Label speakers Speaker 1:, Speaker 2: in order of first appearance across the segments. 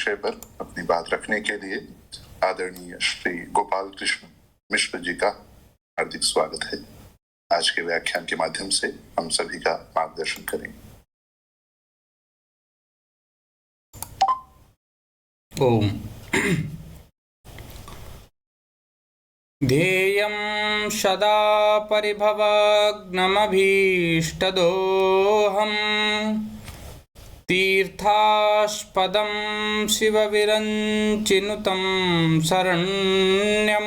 Speaker 1: विषय पर अपनी बात रखने के लिए आदरणीय श्री गोपाल कृष्ण मिश्र जी का हार्दिक स्वागत है। आज के व्याख्यान के माध्यम से हम सभी का मार्गदर्शन करेंगे।
Speaker 2: ओम। ध्येयं सदा परिभवग्नमभीष्टदोहम् तीर्थास्पदं शिवविरञ्चिनुतं शरण्यं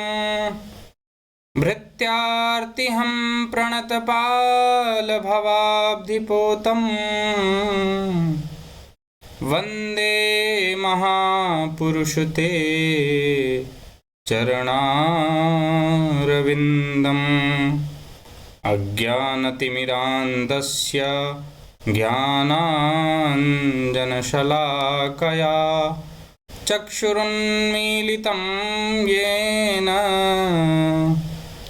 Speaker 2: भृत्यार्तिहं प्रणतपालभवाब्धिपोतम् वन्दे महापुरुषते चरणारविन्दम् अज्ञानतिमिरान्धस्य ज्ञानाञ्जनशलाकया चक्षुरुन्मीलितं येन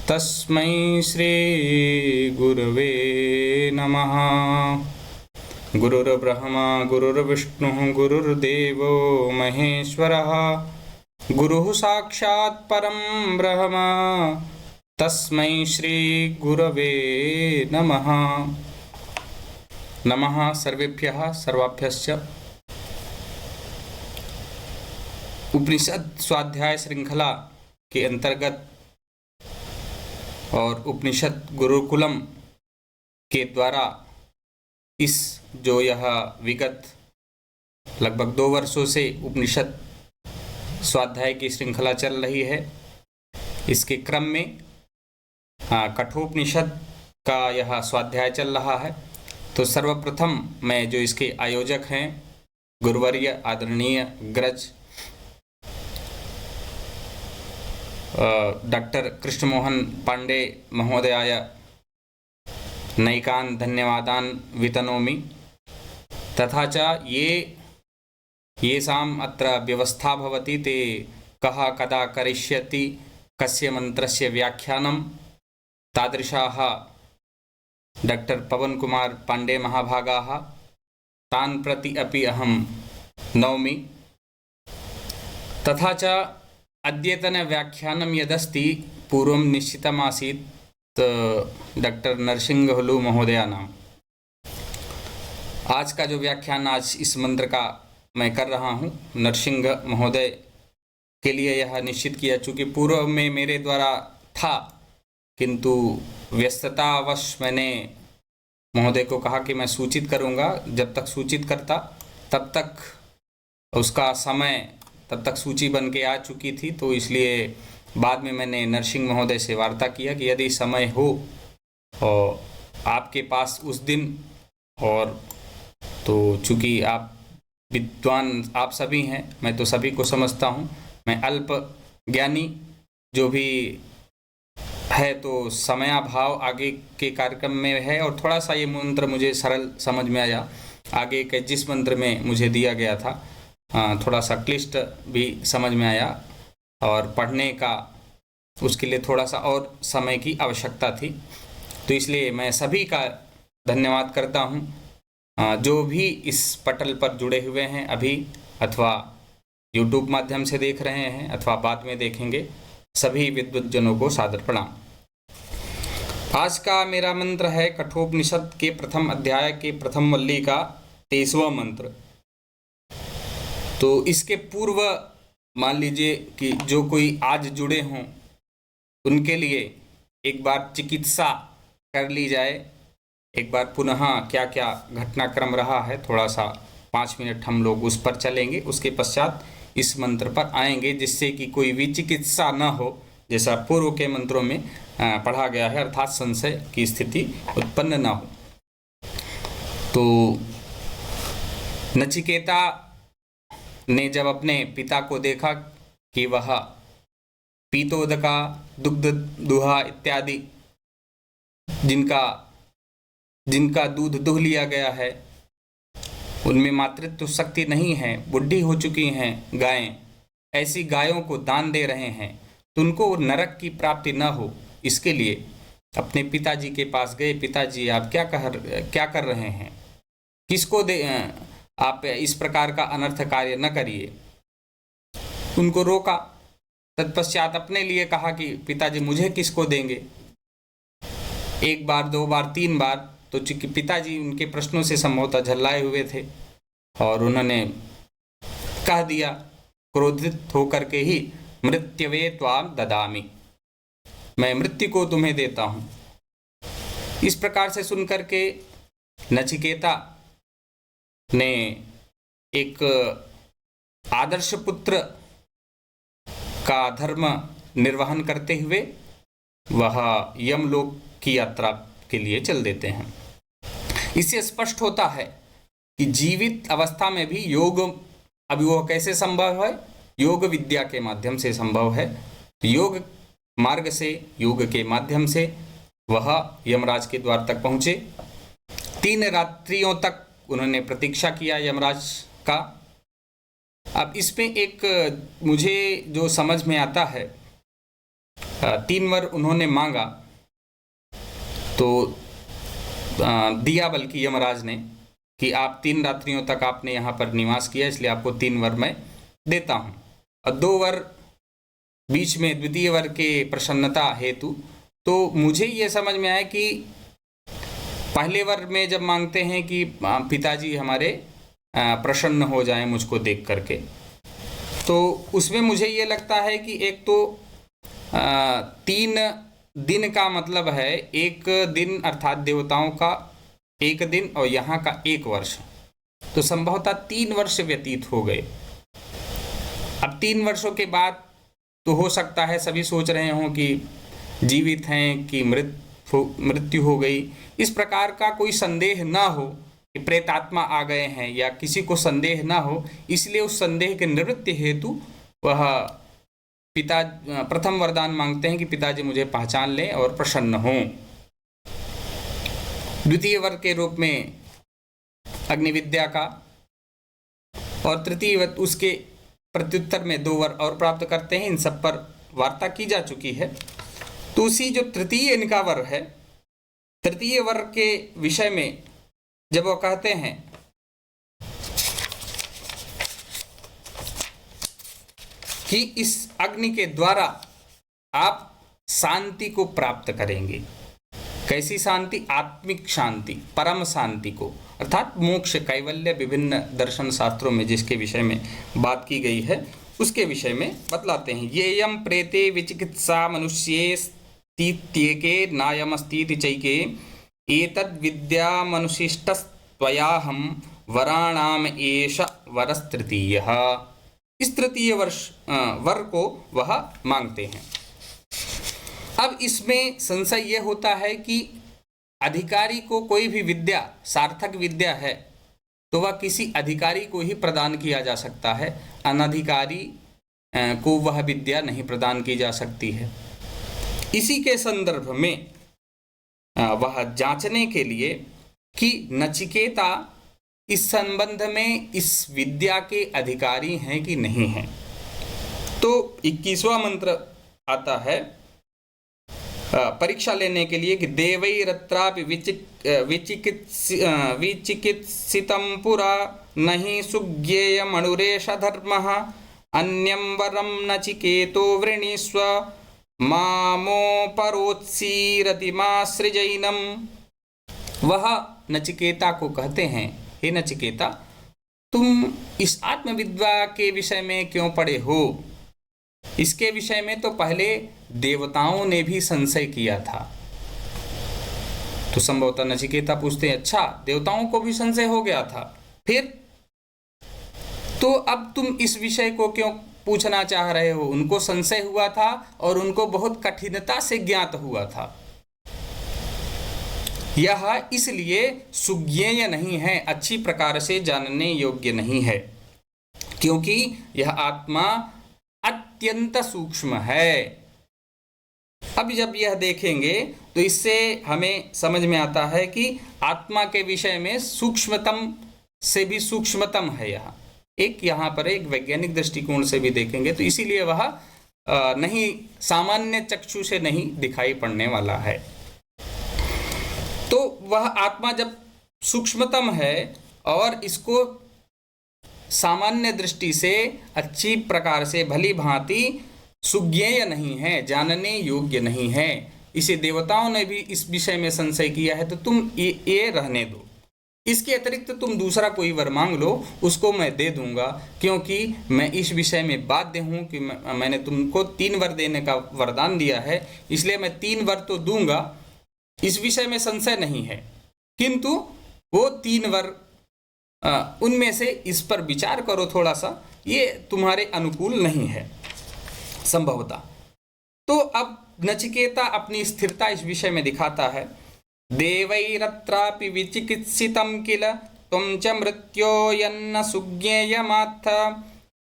Speaker 2: तस्मै श्रीगुरवे नमः। गुरुर्ब्रह्मा गुरुर्विष्णुः गुरुर्देवो महेश्वरः गुरुः साक्षात् परं ब्रह्म तस्मै श्री गुरवे नमः। नमः सर्वेभ्यः सर्वाभ्यश्च। उपनिषद स्वाध्याय श्रृंखला के अंतर्गत और उपनिषद गुरुकुलम के द्वारा इस जो यह विगत लगभग 2 वर्षों से उपनिषद स्वाध्याय की श्रृंखला चल रही है, इसके क्रम में कठोपनिषद का यह स्वाध्याय चल रहा है। तो सर्वप्रथम मैं जो इसके आयोजक हैं गुरुवर्य आदरणीय अग्रज डॉक्टर कृष्णमोहन पांडे महोदयाय नैकान् धन्यवादान् वितनोमि। तथा च येषाम् अत्र व्यवस्था भवति ते कः कदा करिष्यति कस्य मंत्रस्य व्याख्यानं तादृशाः डॉक्टर पवन कुमार पांडे महाभागाः तान् प्रति अपि अहं नौमि। तथा च अद्यतन व्याख्यानं यदस्ति पूर्वं निश्चितमासीत् डॉक्टर नरसिंहहुलु महोदयानां। आज का जो व्याख्यान आज इस मंत्र का मैं कर रहा हूँ नरसिंह महोदय के लिए यह निश्चित किया, चूँकि पूर्व में मेरे द्वारा था किंतु व्यस्ततावश मैंने महोदय को कहा कि मैं सूचित करूँगा। जब तक सूचित करता तब तक उसका समय तब तक सूची बन के आ चुकी थी, तो इसलिए बाद में मैंने नरसिंह महोदय से वार्ता किया कि यदि समय हो और आपके पास उस दिन, और तो चूँकि आप विद्वान आप सभी हैं, मैं तो सभी को समझता हूँ, मैं अल्प ज्ञानी जो भी है, तो समयाभाव आगे के कार्यक्रम में है और थोड़ा सा ये मंत्र मुझे सरल समझ में आया। आगे के जिस मंत्र में मुझे दिया गया था थोड़ा सा क्लिष्ट भी समझ में आया और पढ़ने का उसके लिए थोड़ा सा और समय की आवश्यकता थी। तो इसलिए मैं सभी का धन्यवाद करता हूँ जो भी इस पटल पर जुड़े हुए हैं अभी, अथवा YouTube माध्यम से देख रहे हैं अथवा बाद में देखेंगे। सभी विद्वज्जनों को सादर प्रणाम। आज का मेरा मंत्र है कठोपनिषद के प्रथम अध्याय के प्रथम वल्ली का 23वां मंत्र। तो इसके पूर्व मान लीजिए कि जो कोई आज जुड़े हों उनके लिए एक बार चिकित्सा कर ली जाए, एक बार पुनः क्या क्या घटनाक्रम रहा है, थोड़ा सा 5 मिनट हम लोग उस पर चलेंगे, उसके पश्चात इस मंत्र पर आएंगे, जिससे कि कोई भी चिकित्सा न हो, जैसा पूर्व के मंत्रों में पढ़ा गया है, अर्थात संशय की स्थिति उत्पन्न न हो। तो नचिकेता ने जब अपने पिता को देखा कि वह पीतोदका दुग्ध दुहा इत्यादि जिनका दूध दुह लिया गया है, उनमें मातृत्व शक्ति नहीं है, बुढ़ी हो चुकी हैं गायें, ऐसी गायों को दान दे रहे हैं, तो उनको नरक की प्राप्ति न हो, इसके लिए अपने पिताजी के पास गए। पिताजी आप क्या कर रहे हैं, किसको दे, आप इस प्रकार का अनर्थ कार्य न करिए। उनको रोका। तत्पश्चात अपने लिए कहा कि पिताजी मुझे किसको देंगे। एक बार, दो बार, तीन बार, तो चूंकि पिताजी उनके प्रश्नों से संभवतः झल्लाए हुए थे और उन्होंने कह दिया क्रोधित होकर के ही, मृत्यवे त्वाम ददामि, मैं मृत्यु को तुम्हें देता हूँ। इस प्रकार से सुनकर के नचिकेता ने एक आदर्श पुत्र का धर्म निर्वहन करते हुए वह यमलोक की यात्रा के लिए चल देते हैं। इससे स्पष्ट होता है कि जीवित अवस्था में भी योग, अभी वह कैसे संभव है? योग विद्या के माध्यम से संभव है। योग मार्ग से, योग के माध्यम से वह यमराज के द्वार तक पहुँचे। 3 रात्रियों तक उन्होंने प्रतीक्षा किया यमराज का। अब इसमें एक मुझे जो समझ में आता है, 3 वर उन्होंने मांगा तो दिया, बल्कि यमराज ने, कि आप 3 रात्रियों तक आपने यहाँ पर निवास किया, इसलिए आपको 3 वर मैं देता हूँ। और 2 वर बीच में द्वितीय वर के प्रसन्नता हेतु। तो मुझे ये समझ में आया कि पहले वर में जब मांगते हैं कि पिताजी हमारे प्रसन्न हो जाएं मुझको देख करके, तो उसमें मुझे ये लगता है कि एक तो 3 दिन का मतलब है 1 दिन, अर्थात देवताओं का 1 दिन और यहाँ का 1 वर्ष, तो संभवतः 3 वर्ष व्यतीत हो गए। अब 3 वर्षों के बाद तो हो सकता है सभी सोच रहे हों कि जीवित हैं कि मृत्यु हो गई। इस प्रकार का कोई संदेह ना हो कि प्रेतात्मा आ गए हैं, या किसी को संदेह ना हो, इसलिए उस संदेह के निवृत्ति हेतु वह प्रथम वरदान मांगते हैं कि पिताजी मुझे पहचान लें और प्रसन्न हों। द्वितीय वर के रूप में अग्निविद्या का, और तृतीय वर उसके प्रत्युत्तर में 2 वर और प्राप्त करते हैं। इन सब पर वार्ता की जा चुकी है। तो उसी जो तृतीय इनका वर है, तृतीय वर के विषय में जब वो कहते हैं कि इस अग्नि के द्वारा आप शांति को प्राप्त करेंगे। कैसी शांति? आत्मिक शांति, परम शांति को, अर्थात मोक्ष, कैवल्य। विभिन्न दर्शन शास्त्रों में जिसके विषय में बात की गई है उसके विषय में बतलाते हैं। ये यम प्रेते विचिकित्सा मनुष्ये स्थित्येके नायमस्तीति चैके एतद् विद्या मनुशिष्टस्त्वयाहं वराणाम एष वरस्तृतीयः। इस तृतीय वर को वह मांगते हैं। अब इसमें संशय यह होता है कि अधिकारी को कोई भी विद्या सार्थक विद्या है तो वह किसी अधिकारी को ही प्रदान किया जा सकता है, अनधिकारी को वह विद्या नहीं प्रदान की जा सकती है। इसी के संदर्भ में वह जांचने के लिए कि नचिकेता इस संबंध में इस विद्या के अधिकारी हैं कि नहीं हैं, तो 21वां मंत्र आता है परीक्षा लेने के लिए कि देवैरत्रापि विचिकित्सितं पुरा नहि सुज्ञेयमणुरेष धर्मः अन्यं वरं नचिकेतो वृणीष्व मामोपरोत्सीरतिमासृजैनम्। वह नचिकेता को कहते हैं, हे नचिकेता, तुम इस आत्मविद्या के विषय में क्यों पढ़े हो? इसके विषय में तो पहले देवताओं ने भी संशय किया था। तो संभवतः नचिकेता पूछते हैं, अच्छा देवताओं को भी संशय हो गया था, फिर तो अब तुम इस विषय को क्यों पूछना चाह रहे हो? उनको संशय हुआ था और उनको बहुत कठिनता से ज्ञात हुआ था। यह इसलिए सुज्ञेय नहीं है, अच्छी प्रकार से जानने योग्य नहीं है, क्योंकि यह आत्मा अत्यंत सूक्ष्म है। अब जब यह देखेंगे तो इससे हमें समझ में आता है कि आत्मा के विषय में सूक्ष्मतम से भी सूक्ष्मतम है। यहाँ पर एक वैज्ञानिक दृष्टिकोण से भी देखेंगे तो इसीलिए वह नहीं, सामान्य चक्षु से नहीं दिखाई पड़ने वाला है। तो वह आत्मा जब सूक्ष्मतम है और इसको सामान्य दृष्टि से अच्छी प्रकार से भली भांति सुज्ञेय नहीं है, जानने योग्य नहीं है। इसे देवताओं ने भी इस विषय में संशय किया है, तो तुम ये रहने दो। इसके अतिरिक्त तुम दूसरा कोई वर मांग लो, उसको मैं दे दूंगा, क्योंकि मैं इस विषय में बाध्य हूँ कि मैंने तुमको 3 वर देने का वरदान दिया है, इसलिए मैं 3 वर तो दूंगा, इस विषय में संशय नहीं है। किंतु वो 3 वर उनमें से इस पर विचार करो थोड़ा सा, ये तुम्हारे अनुकूल नहीं है संभवतः। तो अब नचिकेता अपनी स्थिरता इस विषय में दिखाता है। देवैरत्रापि विचिकित्सितं किल त्वं च मृत्यो यन्न सुज्ञेयमात्थ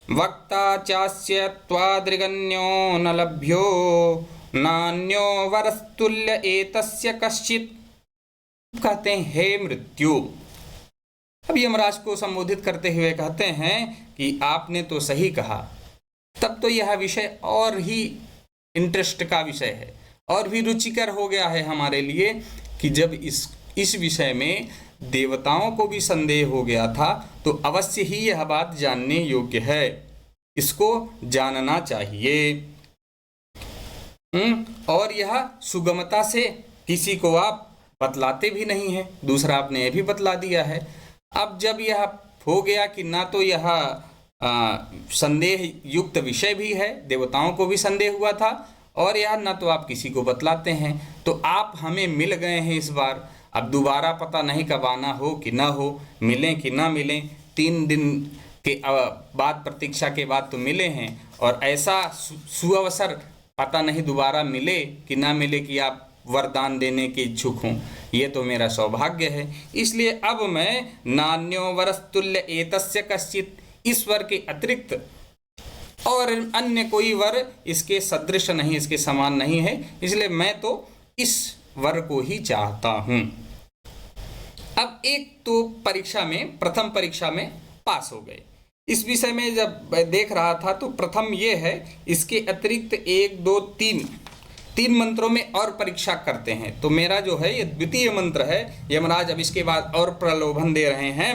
Speaker 2: वक्ता चास्य त्वादृगन्यो न लभ्यो नान्यो वरस्तुल्य एतस्य कश्चित्। कहते हैं हे मृत्यु। अब यमराज को संबोधित करते हुए कहते हैं कि आपने तो सही कहा। तब तो यह विषय और ही इंटरेस्ट का विषय है और भी रुचिकर हो गया है हमारे लिए कि जब इस विषय में देवताओं को भी संदेह हो गया था, तो अवश्य ही यह बात जानने योग्य है, इसको जानना चाहिए। और यह सुगमता से किसी को आप बतलाते भी नहीं है, दूसरा आपने यह भी बतला दिया है। अब जब यह हो गया कि ना तो यह संदेह युक्त विषय भी है, देवताओं को भी संदेह हुआ था, और यह ना तो आप किसी को बतलाते हैं, तो आप हमें मिल गए हैं इस बार। अब दोबारा पता नहीं कब आना हो कि ना हो, मिलें कि ना मिलें, 3 दिन के बाद प्रतीक्षा के बाद तो मिले हैं, और ऐसा सुअवसर पता नहीं दोबारा मिले कि ना मिले कि आप वरदान देने के इच्छुक हों, ये तो मेरा सौभाग्य है। इसलिए अब मैं नान्यो वरस्तुल्य एतस्य कश्चित्, इस वर के अतिरिक्त और अन्य कोई वर इसके सदृश नहीं, इसके समान नहीं है, इसलिए मैं तो इस वर को ही चाहता हूं। अब एक तो परीक्षा में, प्रथम परीक्षा में पास हो गए। इस विषय में जब देख रहा था तो प्रथम ये है, इसके अतिरिक्त 1 2 3 मंत्रों में और परीक्षा करते हैं। तो मेरा जो है ये द्वितीय मंत्र है। यमराज अब इसके बाद और प्रलोभन दे रहे हैं।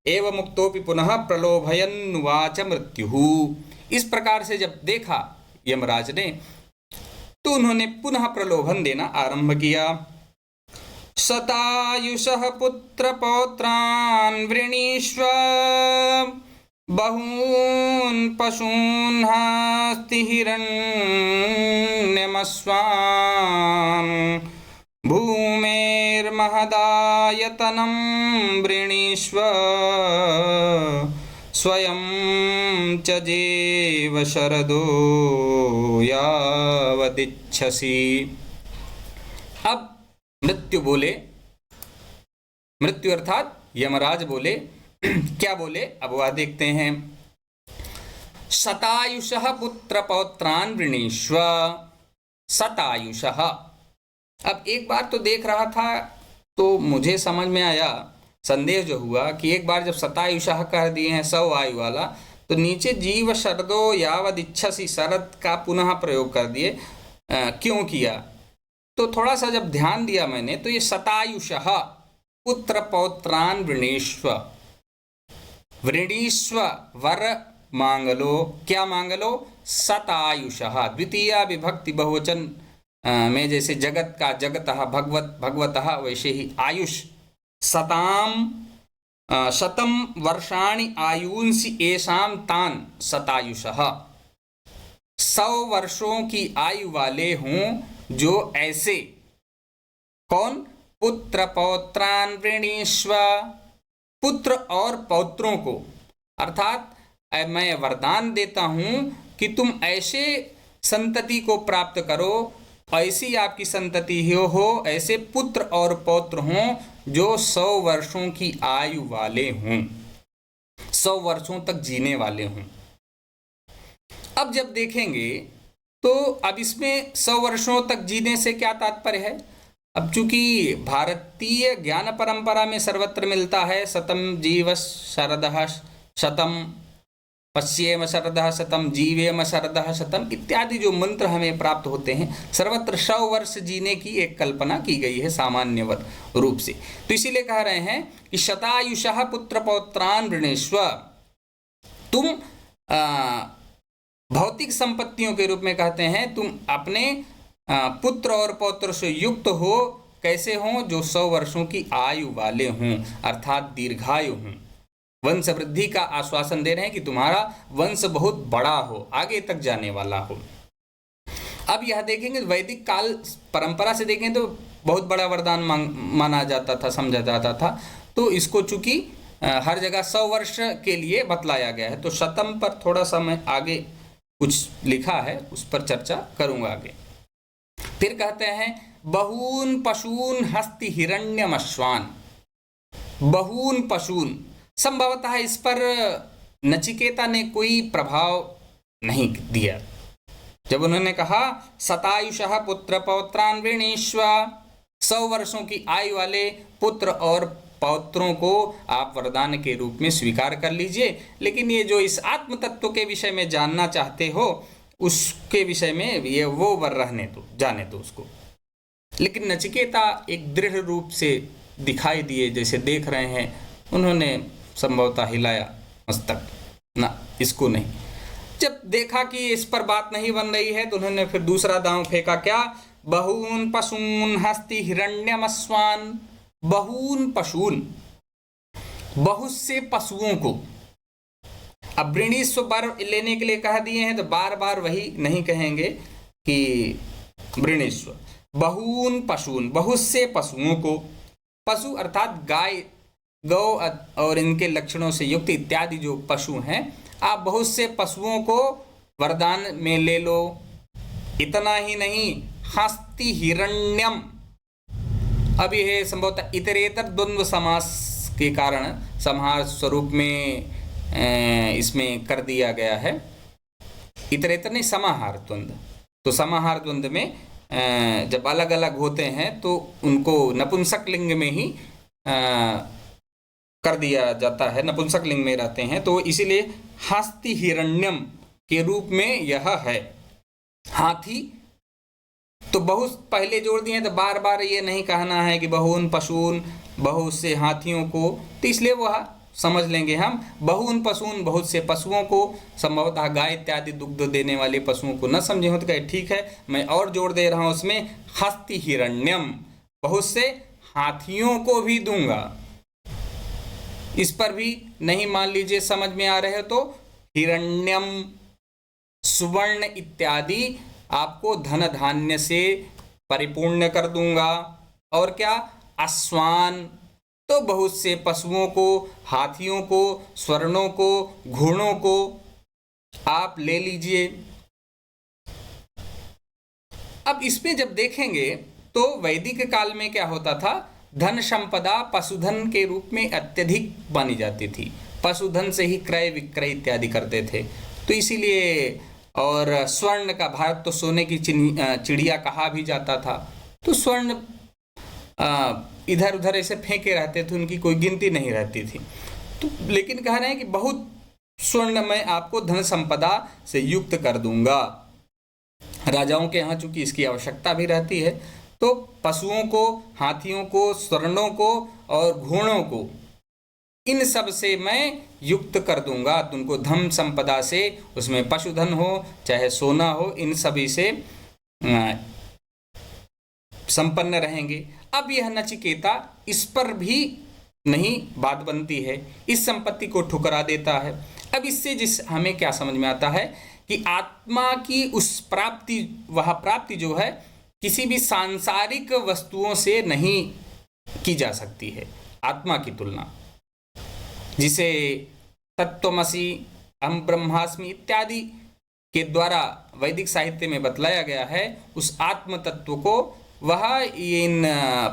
Speaker 2: एव मुक्तोपि पुनः प्रलोभयन्नुवाच मृत्युः। इस प्रकार से जब देखा यमराज ने, तो उन्होंने पुनः प्रलोभन देना आरंभ किया। शतायुषः पुत्र पौत्रान् वृणीष्व बहून् पशून् हस्ति हिरण्यमस्वान् भूमेर्महदायतनं वृणीष्व स्वयं च जेव शरदो यावदिच्छसि। अब मृत्यु बोले, मृत्यु अर्थात यमराज बोले, क्या बोले अब वह देखते हैं। शतायुषः पुत्र पौत्रान् वृणीष्व। शतायुषः, अब एक बार तो देख रहा था तो मुझे समझ में आया, संदेह जो हुआ कि एक बार जब शतायुषः कह दिए हैं 100 आयु वाला, तो नीचे जीव शरदो यावद इच्छसि, शरद का पुनः प्रयोग कर दिए। क्यों किया? तो थोड़ा सा जब ध्यान दिया मैंने, तो ये शतायुषः पुत्र पौत्रान् वृणीष्व, वृणीष्व वर मांगलो, क्या मांगलो? शतायुषः। द्वितीया विभक्ति बहुवचन में जैसे जगत का जगतः, भगवत भगवतः, वैसे ही आयुष। शताम शतम वर्षाणि आयुंसि येषां तान् शतायुषः। 100 वर्षों की आयु वाले हों जो ऐसे। कौन? पुत्र पौत्रान् वृणीष्व, पुत्र और पौत्रों को, अर्थात मैं वरदान देता हूं कि तुम ऐसे संतति को प्राप्त करो, ऐसी आपकी संतति हो, ऐसे पुत्र और पौत्र हों जो 100 वर्षों की आयु वाले हों, 100 वर्षों तक जीने वाले हों। अब जब देखेंगे तो अब इसमें 100 वर्षों तक जीने से क्या तात्पर्य है? अब चूंकि भारतीय ज्ञान परंपरा में सर्वत्र मिलता है शतम जीव शरदः शतम, पश्येम शरदः शतम, जीवेम शरदः शतम इत्यादि जो मंत्र हमें प्राप्त होते हैं, सर्वत्र 100 वर्ष जीने की एक कल्पना की गई है सामान्यवत रूप से। तो इसीलिए कह रहे हैं कि शतायुषः पुत्र पौत्रान् वृणीष्व, तुम भौतिक संपत्तियों के रूप में कहते हैं, तुम अपने पुत्र और पौत्र से युक्त हो, कैसे हों? जो 100 वर्षों की आयु वाले हों, अर्थात दीर्घायु हों। वंश वृद्धि का आश्वासन दे रहे हैं कि तुम्हारा वंश बहुत बड़ा हो, आगे तक जाने वाला हो। अब यह देखेंगे वैदिक काल परंपरा से देखें तो बहुत बड़ा वरदान माना जाता था, समझा जाता था। तो इसको चूंकि हर जगह 100 वर्ष के लिए बतलाया गया है, तो शतम पर थोड़ा सा मैं आगे कुछ लिखा है, उस पर चर्चा करूंगा आगे। फिर कहते हैं बहून पशून हस्ति हिरण्यमश्वान। बहून पशून, संभवतः इस पर नचिकेता ने कोई प्रभाव नहीं दिया। जब उन्होंने कहा शतायुषः पुत्र पौत्रान वृणीष्व, 100 वर्षों की आयु वाले पुत्र और पौत्रों को आप वरदान के रूप में स्वीकार कर लीजिए, लेकिन ये जो इस आत्म तत्व के विषय में जानना चाहते हो उसके विषय में ये वो वर रहने दो, जाने दो उसको। लेकिन नचिकेता एक दृढ़ रूप से दिखाई दिए, जैसे देख रहे हैं, उन्होंने संभवतः हिलाया मस्तक, ना इसको नहीं। जब देखा कि इस पर बात नहीं बन रही है तो उन्होंने फिर दूसरा दांव फेंका, क्या? बहून पशून हस्ति हिरण्यमस्वान। बहून पशून, बहुत से पशुओं को। अब वृणीस्व बार लेने के लिए कह दिए हैं तो बार बार वही नहीं कहेंगे कि वृणीस्व। बहून पशून, बहुत से पशुओं को। पशु अर्थात गाय, गौ और इनके लक्षणों से युक्त इत्यादि जो पशु हैं, आप बहुत से पशुओं को वरदान में ले लो। इतना ही नहीं, हस्ति हिरण्यम। अब यह संभवतः इतरेतर द्वंद्व समास के कारण समाहार स्वरूप में इसमें कर दिया गया है। इतरेतर नहीं, समाहार द्वंद्व। तो समाहार द्वंद्व में जब अलग अलग होते हैं तो उनको नपुंसक लिंग में ही कर दिया जाता है, नपुंसक लिंग में रहते हैं, तो इसीलिए हस्ति हिरण्यम के रूप में यह है। हाथी तो बहुत पहले जोड़ दिए, तो बार बार ये नहीं कहना है कि बहून पशून, बहुत से हाथियों को, तो इसलिए वह समझ लेंगे हम बहून पशून, बहुत से पशुओं को। संभवतः गाय इत्यादि दुग्ध देने वाले पशुओं को न समझे हो तो कहे ठीक है, मैं और जोड़ दे रहा हूँ उसमें, हस्ति हिरण्यम, बहुत से हाथियों को भी दूंगा। इस पर भी नहीं मान लीजिए समझ में आ रहे हो तो हिरण्यम, सुवर्ण इत्यादि आपको धन धान्य से परिपूर्ण कर दूंगा। और क्या? अश्वान, तो बहुत से पशुओं को, हाथियों को, स्वर्णों को, घोड़ों को आप ले लीजिए। अब इसमें जब देखेंगे तो वैदिक काल में क्या होता था, धन संपदा पशुधन के रूप में अत्यधिक मानी जाती थी। पशुधन से ही क्रय विक्रय इत्यादि करते थे, तो इसीलिए। और स्वर्ण का, भारत तो सोने की चिड़िया कहा भी जाता था, तो स्वर्ण इधर उधर ऐसे फेंके रहते थे, उनकी कोई गिनती नहीं रहती थी। तो लेकिन कह रहे हैं कि बहुत स्वर्ण मैं आपको धन संपदा से युक्त कर दूंगा। राजाओं के यहाँ चूंकि इसकी आवश्यकता भी रहती है, तो पशुओं को, हाथियों को, स्वर्णों को और घोड़ों को, इन सब से मैं युक्त कर दूंगा। तुमको धन संपदा से, उसमें पशुधन हो चाहे सोना हो, इन सभी से संपन्न रहेंगे। अब यह नचिकेता इस पर भी नहीं बात बनती है, इस संपत्ति को ठुकरा देता है। अब इससे हमें क्या समझ में आता है कि आत्मा की उस प्राप्ति, वह प्राप्ति जो है किसी भी सांसारिक वस्तुओं से नहीं की जा सकती है। आत्मा की तुलना, जिसे तत्वमसि, अहम ब्रह्मास्मि इत्यादि के द्वारा वैदिक साहित्य में बतलाया गया है, उस आत्म तत्व को वह इन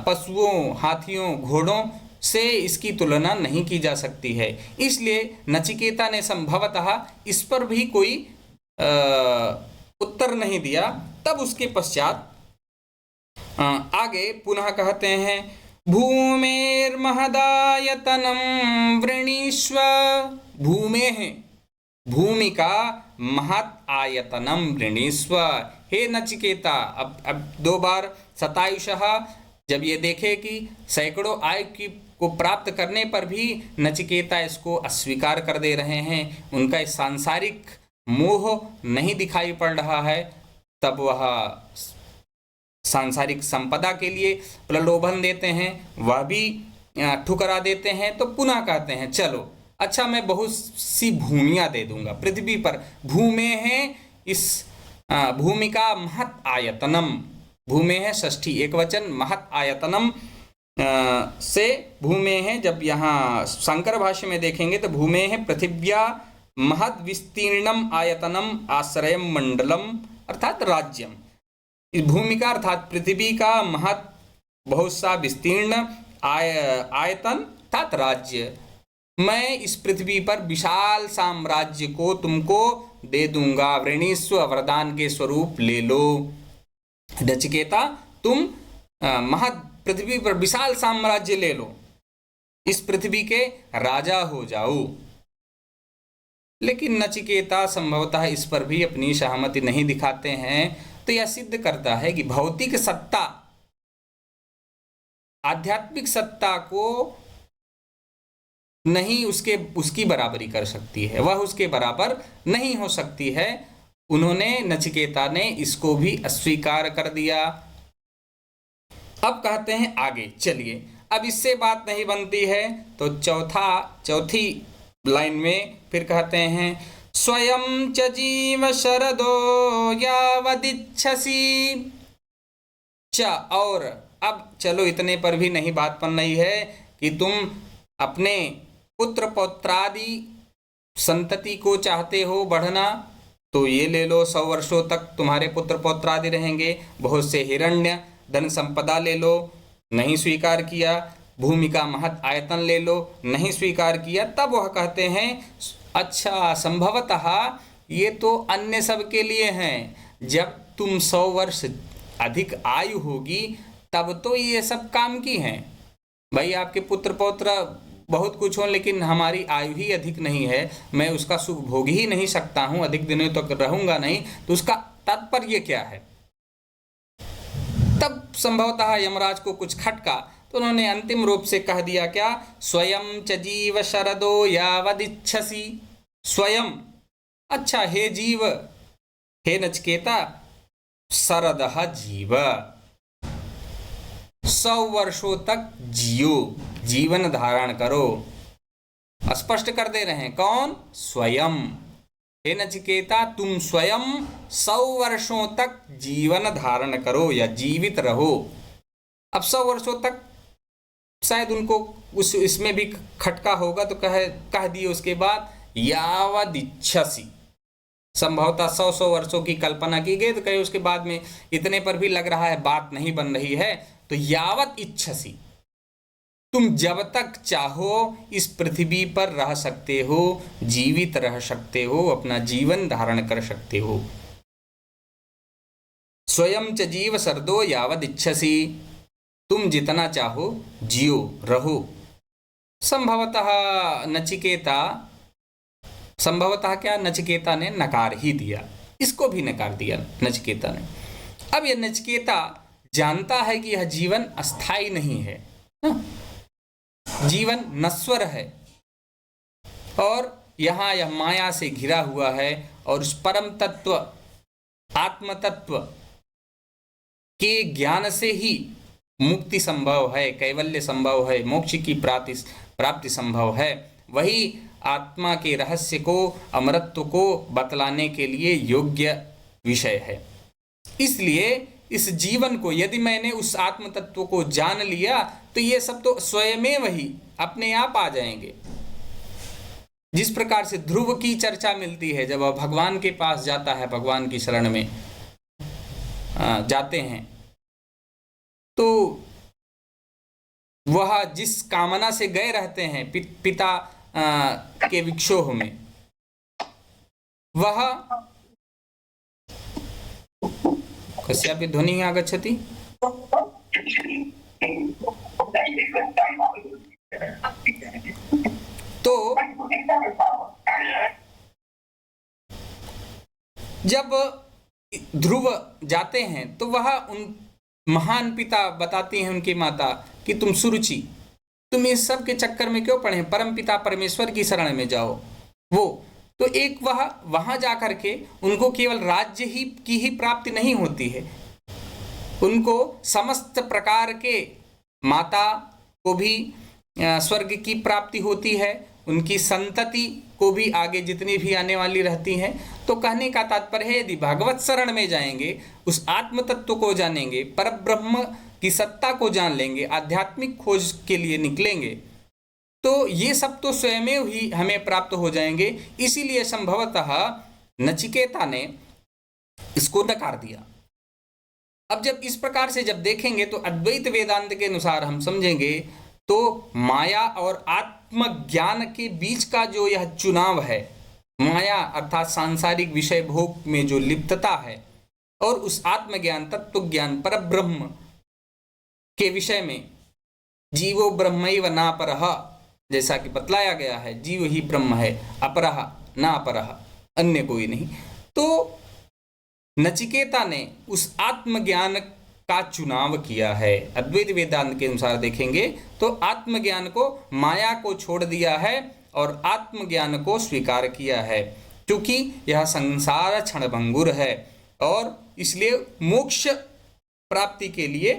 Speaker 2: पशुओं, हाथियों, घोड़ों से इसकी तुलना नहीं की जा सकती है। इसलिए नचिकेता ने संभवतः इस पर भी कोई उत्तर नहीं दिया। तब उसके पश्चात आगे पुनः कहते हैं भूमेर्महदायतनं वृणीष्व। भूमेः, भूमि का महत आयतनम वृणीष्व। हे नचिकेता, अब 2 बार शतायुषः, जब ये देखे कि सैकड़ों आयु की को प्राप्त करने पर भी नचिकेता इसको अस्वीकार कर दे रहे हैं, उनका सांसारिक मोह नहीं दिखाई पड़ रहा है, तब वह सांसारिक संपदा के लिए प्रलोभन देते हैं, वह भी ठुकरा देते हैं। तो पुनः कहते हैं चलो अच्छा मैं बहुत सी भूमियाँ दे दूंगा पृथ्वी पर। भूमे है इस भूमि का महत आयतनम, भूमे है षष्ठी एकवचन, महत आयतनम से भूमे है। जब यहाँ शंकर भाष्य में देखेंगे तो भूमे है पृथिव्या महद विस्तीर्णम आयतनम आश्रयम मंडलम अर्थात राज्यम। इस भूमि का अर्थात पृथ्वी का महत बहुत सा विस्तीर्ण आयतन अर्थात राज्य, मैं इस पृथ्वी पर विशाल साम्राज्य को तुमको दे दूंगा, वृणीस्व वरदान के स्वरूप ले लो। नचिकेता तुम महत पृथ्वी पर विशाल साम्राज्य ले लो, इस पृथ्वी के राजा हो जाओ। लेकिन नचिकेता संभवतः इस पर भी अपनी सहमति नहीं दिखाते हैं। तो यह सिद्ध करता है कि भौतिक सत्ता आध्यात्मिक सत्ता को नहीं उसकी बराबरी कर सकती है, वह उसके बराबर नहीं हो सकती है। उन्होंने नचिकेता ने इसको भी अस्वीकार कर दिया। अब कहते हैं आगे चलिए, अब इससे बात नहीं बनती है तो चौथी लाइन में फिर कहते हैं स्वयं च जीव शरदो यावदिच्छसि च, और अब चलो इतने पर भी नहीं बात बन रही है कि तुम अपने पुत्र पौत्रादि संतति को चाहते हो बढ़ना, तो ये ले लो, 100 वर्षों तक तुम्हारे पुत्र पौत्रादि रहेंगे, बहुत से हिरण्य धन संपदा ले लो, नहीं स्वीकार किया, भूमि का महत आयतन ले लो, नहीं स्वीकार किया। तब वह कहते हैं अच्छा संभवतः ये तो अन्य सब के लिए हैं, जब तुम 100 वर्ष अधिक आयु होगी तब तो ये सब काम की हैं। भाई आपके पुत्र पौत्र बहुत कुछ हो लेकिन हमारी आयु ही अधिक नहीं है, मैं उसका सुख भोग ही नहीं सकता हूँ, अधिक दिनों तक रहूंगा नहीं, तो उसका तात्पर्य क्या है। तब संभवतः यमराज को कुछ खटका तो उन्होंने अंतिम रूप से कह दिया क्या, स्वयं च जीव शरदो यावदिच्छसि। स्वयं अच्छा हे जीव, हे नचिकेता, शरदः जीव 100 वर्षों तक जियो, जीवन धारण करो। स्पष्ट कर दे रहे हैं कौन, स्वयं। हे नचिकेता तुम स्वयं 100 वर्षों तक जीवन धारण करो या जीवित रहो। अब 100 वर्षों तक शायद उनको इसमें भी खटका होगा तो कह दिए उसके बाद यावदिच्छसि। संभवतः 100 वर्षों की कल्पना की गई तो कहे उसके बाद में इतने पर भी लग रहा है बात नहीं बन रही है, तो यावत इच्छसि, तुम जब तक चाहो इस पृथ्वी पर रह सकते हो, जीवित रह सकते हो, अपना जीवन धारण कर सकते हो। स्वयं च जीव शरदो यावद इच्छसि, तुम जितना चाहो जियो रहो। संभवतः नचिकेता ने नकार ही दिया, इसको भी नकार दिया नचिकेता ने। अब यह नचिकेता जानता है कि यह जीवन अस्थाई नहीं है, जीवन नश्वर है और यहाँ यह माया से घिरा हुआ है, और उस परम तत्व आत्म तत्व के ज्ञान से ही मुक्ति संभव है, कैवल्य संभव है, मोक्ष की प्राप्ति संभव है। वही आत्मा के रहस्य को, अमरत्व को बतलाने के लिए योग्य विषय है। इसलिए इस जीवन को यदि मैंने उस आत्म तत्व को जान लिया तो ये सब तो स्वयं ही अपने आप आ जाएंगे। जिस प्रकार से ध्रुव की चर्चा मिलती है, जब वह भगवान के पास जाता है, भगवान की शरण में जाते हैं, तो वह जिस कामना से गए रहते हैं पिता के विक्षोभ में, वह कस्यापि ध्वनिः आगच्छति। तो जब ध्रुव जाते हैं तो वह उन महान पिता बताती हैं उनकी माता कि तुम सुरुचि तुम इस सब के चक्कर में क्यों पड़े, परमपिता परमेश्वर की शरण में जाओ। वो तो एक वह वहां जाकर के उनको केवल राज्य ही की ही प्राप्ति नहीं होती है, उनको समस्त प्रकार के माता को भी स्वर्ग की प्राप्ति होती है, उनकी संतति को भी आगे जितनी भी आने वाली रहती हैं। तो कहने का तात्पर्य है यदि भगवत शरण में जाएंगे, उस आत्म तत्व को जानेंगे, परब्रह्म की सत्ता को जान लेंगे, आध्यात्मिक खोज के लिए निकलेंगे, तो ये सब तो स्वयं ही हमें प्राप्त हो जाएंगे। इसीलिए संभवतः नचिकेता ने इसको नकार दिया। अब जब इस प्रकार से जब देखेंगे तो अद्वैत वेदांत के अनुसार हम समझेंगे तो माया और आत्मज्ञान के बीच का जो यह चुनाव है, माया अर्थात सांसारिक विषय भोग में जो लिप्तता है, और उस आत्मज्ञान तत्व ज्ञान परब्रह्म के विषय में जीवो ब्रह्मैव नापरः, जैसा कि बतलाया गया है, जीव ही ब्रह्म है, अपरः ना अपरः, अन्य कोई नहीं। तो नचिकेता ने उस आत्मज्ञान का चुनाव किया है। अद्वैत वेदांत के अनुसार देखेंगे तो आत्मज्ञान को, माया को छोड़ दिया है और आत्मज्ञान को स्वीकार किया है, क्योंकि यह संसार क्षणभंगुर है और इसलिए मोक्ष प्राप्ति के लिए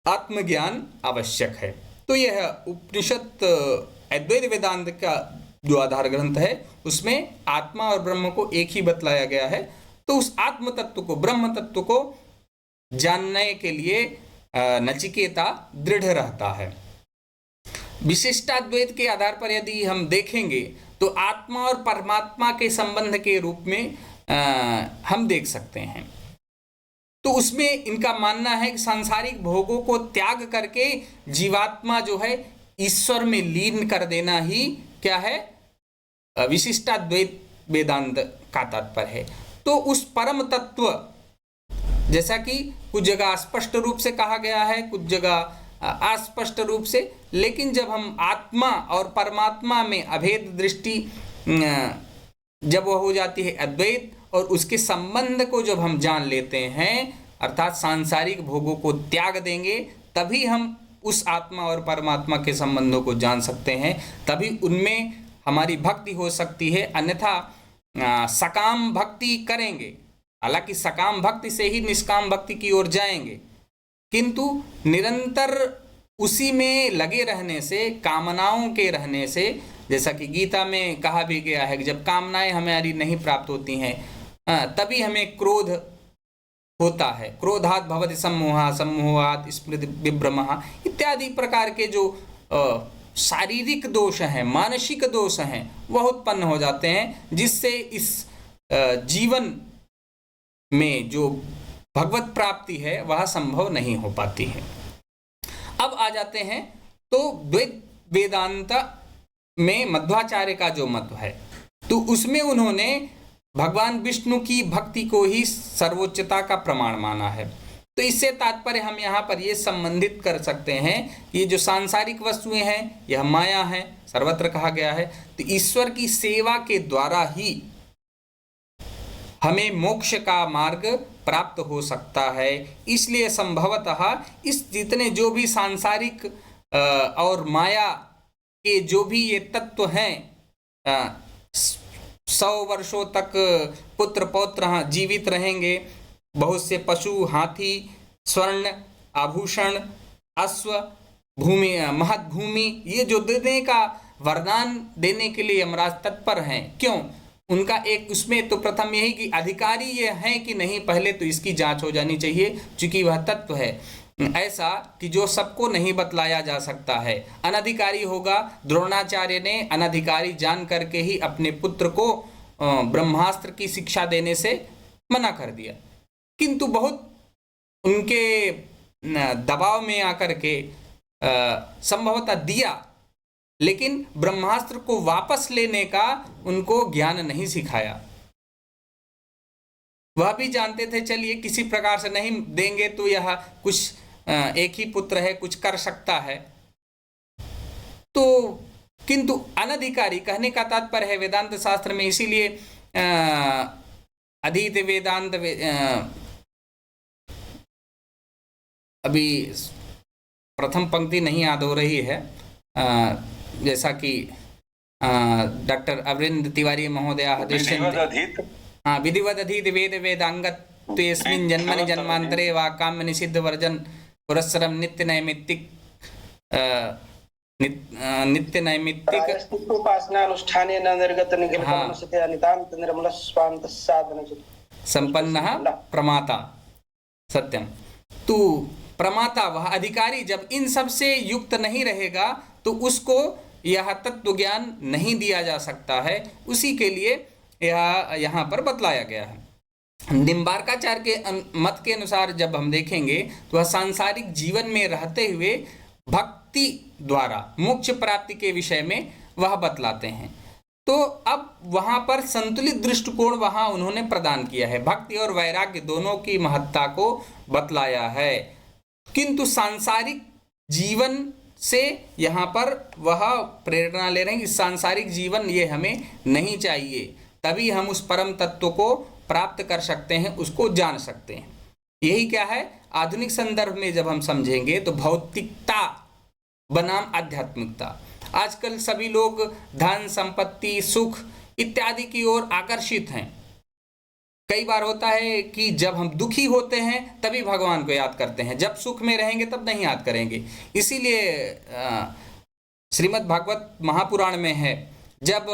Speaker 2: आत्मज्ञान आवश्यक है। तो यह उपनिषद अद्वैत वेदांत का जो आधार ग्रंथ है उसमें आत्मा और ब्रह्म को एक ही बतलाया गया है। तो उस आत्म तत्व को, ब्रह्म तत्व को जानने के लिए नचिकेता दृढ़ रहता है। विशिष्टाद्वैत के आधार पर यदि हम देखेंगे तो आत्मा और परमात्मा के संबंध के रूप में हम देख सकते हैं। तो उसमें इनका मानना है कि सांसारिक भोगों को त्याग करके जीवात्मा जो है ईश्वर में लीन कर देना ही क्या है, विशिष्टाद्वैत वेदांत का तात्पर्य है। तो उस परम तत्व, जैसा कि कुछ जगह स्पष्ट रूप से कहा गया है, कुछ जगह अस्पष्ट रूप से, लेकिन जब हम आत्मा और परमात्मा में अभेद दृष्टि जब वह हो जाती है अद्वैत, और उसके संबंध को जब हम जान लेते हैं, अर्थात सांसारिक भोगों को त्याग देंगे, तभी हम उस आत्मा और परमात्मा के संबंधों को जान सकते हैं, तभी उनमें हमारी भक्ति हो सकती है। अन्यथा सकाम भक्ति करेंगे, हालांकि सकाम भक्ति से ही निष्काम भक्ति की ओर जाएंगे, किंतु निरंतर उसी में लगे रहने से, कामनाओं के रहने से, जैसा कि गीता में कहा भी गया है कि जब कामनाएं हमारी नहीं प्राप्त होती हैं तभी हमें क्रोध होता है। क्रोधात् भवति सम्मोहः, सम्मोहात् स्मृति विभ्रमः इत्यादि प्रकार के जो शारीरिक दोष हैं, मानसिक दोष हैं, वह उत्पन्न हो जाते हैं, जिससे इस जीवन में जो भगवत प्राप्ति है वह संभव नहीं हो पाती है। अब आ जाते हैं तो द्वैत वेदांत में मध्वाचार्य का जो मत है, तो उसमें उन्होंने भगवान विष्णु की भक्ति को ही सर्वोच्चता का प्रमाण माना है। तो इससे तात्पर्य हम यहाँ पर ये संबंधित कर सकते हैं, ये जो सांसारिक वस्तुएं हैं यह माया है, सर्वत्र कहा गया है। तो ईश्वर की सेवा के द्वारा ही हमें मोक्ष का मार्ग प्राप्त हो सकता है। इसलिए संभवतः इस जितने जो भी सांसारिक और माया के जो भी ये तत्व हैं, 100 वर्षों तक पुत्र पौत्र जीवित रहेंगे, बहुत से पशु, हाथी, स्वर्ण आभूषण, अश्व, भूमि, महत भूमि, ये जो देने का वरदान देने के लिए यमराज तत्पर हैं। क्यों? उनका एक उसमें तो प्रथम यही कि अधिकारी ये हैं कि नहीं, पहले तो इसकी जांच हो जानी चाहिए, क्योंकि वह तत्व है ऐसा कि जो सबको नहीं बतलाया जा सकता है। अनधिकारी होगा। द्रोणाचार्य ने अनधिकारी जान करके ही अपने पुत्र को ब्रह्मास्त्र की शिक्षा देने से मना कर दिया, किंतु बहुत उनके दबाव में आकर के संभवतः दिया, लेकिन ब्रह्मास्त्र को वापस लेने का उनको ज्ञान नहीं सिखाया। वह भी जानते थे चलिए किसी प्रकार से नहीं देंगे तो यह कुछ एक ही पुत्र है, कुछ कर सकता है। तो किंतु अनधिकारी कहने का तात्पर्य है वेदांत शास्त्र में, इसीलिए अधीत वेदांत अभी प्रथम पंक्ति नहीं याद हो रही है, जैसा कि डॉक्टर अरविंद तिवारी महोदय विधिवदधीत वेद वेदांगत तेस्मिन् जन्मनि जन्मांतरे वा काम्य निषिद्ध वर्जन पुरस्सरम नित्य नैमित्तिक
Speaker 3: उपासनानुष्ठाने निर्गत निखिलकर्मसिते अनितान्त निर्मल स्वांत साधन
Speaker 2: संपन्नः प्रमाता सत्यम। तो प्रमाता वह अधिकारी जब इन सब से युक्त नहीं रहेगा तो उसको यह तत्व ज्ञान नहीं दिया जा सकता है। उसी के लिए यह यहाँ पर बतलाया गया है। निम्बार्काचार्य के मत के अनुसार जब हम देखेंगे तो वह सांसारिक जीवन में रहते हुए भक्ति द्वारा मोक्ष प्राप्ति के विषय में वह बतलाते हैं। तो अब वहाँ पर संतुलित दृष्टिकोण वहाँ उन्होंने प्रदान किया है, भक्ति और वैराग्य दोनों की महत्ता को बतलाया है। किंतु सांसारिक जीवन से यहाँ पर वह प्रेरणा ले रहे हैं कि सांसारिक जीवन ये हमें नहीं चाहिए, तभी हम उस परम तत्व को प्राप्त कर सकते हैं, उसको जान सकते हैं। यही क्या है, आधुनिक संदर्भ में जब हम समझेंगे तो भौतिकता बनाम आध्यात्मिकता। आजकल सभी लोग धन संपत्ति सुख इत्यादि की ओर आकर्षित हैं। कई बार होता है कि जब हम दुखी होते हैं तभी भगवान को याद करते हैं, जब सुख में रहेंगे तब नहीं याद करेंगे। इसीलिए श्रीमद् भागवत महापुराण में है, जब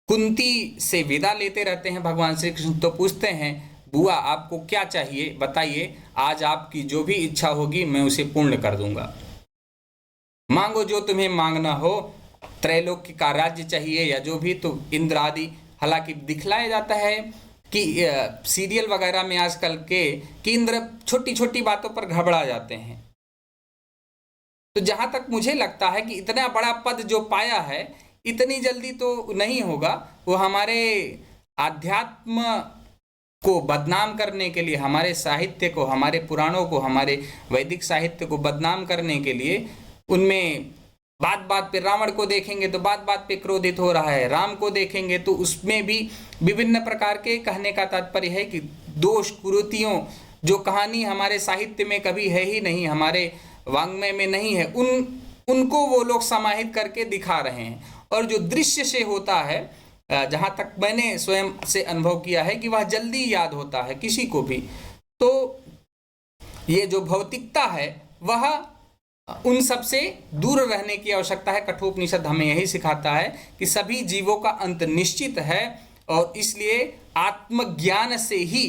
Speaker 2: कुंती से विदा लेते रहते हैं भगवान श्री कृष्ण तो पूछते हैं, बुआ आपको क्या चाहिए बताइए, आज आपकी जो भी इच्छा होगी मैं उसे पूर्ण कर दूंगा। मांगो जो तुम्हें मांगना हो, त्रैलोक्य का राज्य चाहिए या जो भी, तो इंद्र आदि। हालांकि दिखलाया जाता है कि सीरियल वगैरह में आजकल के कि इंद्र छोटी छोटी बातों पर घबरा जाते हैं। तो जहां तक मुझे लगता है कि इतना बड़ा पद जो पाया है इतनी जल्दी तो नहीं होगा। वो हमारे आध्यात्म को बदनाम करने के लिए, हमारे साहित्य को, हमारे पुराणों को, हमारे वैदिक साहित्य को बदनाम करने के लिए उनमें बात बात पे रावण को देखेंगे तो बात बात पे क्रोधित हो रहा है, राम को देखेंगे तो उसमें भी विभिन्न प्रकार के, कहने का तात्पर्य है कि दोष कुरीतियों जो कहानी हमारे साहित्य में कभी है ही नहीं, हमारे वाङ्मय में नहीं है, उनको वो लोग समाहित करके दिखा रहे हैं। और जो दृश्य से होता है, जहाँ तक मैंने स्वयं से अनुभव किया है कि वह जल्दी याद होता है किसी को भी। तो ये जो भौतिकता है वह उन सब से दूर रहने की आवश्यकता है। कठोपनिषद हमें यही सिखाता है कि सभी जीवों का अंत निश्चित है और इसलिए आत्मज्ञान से ही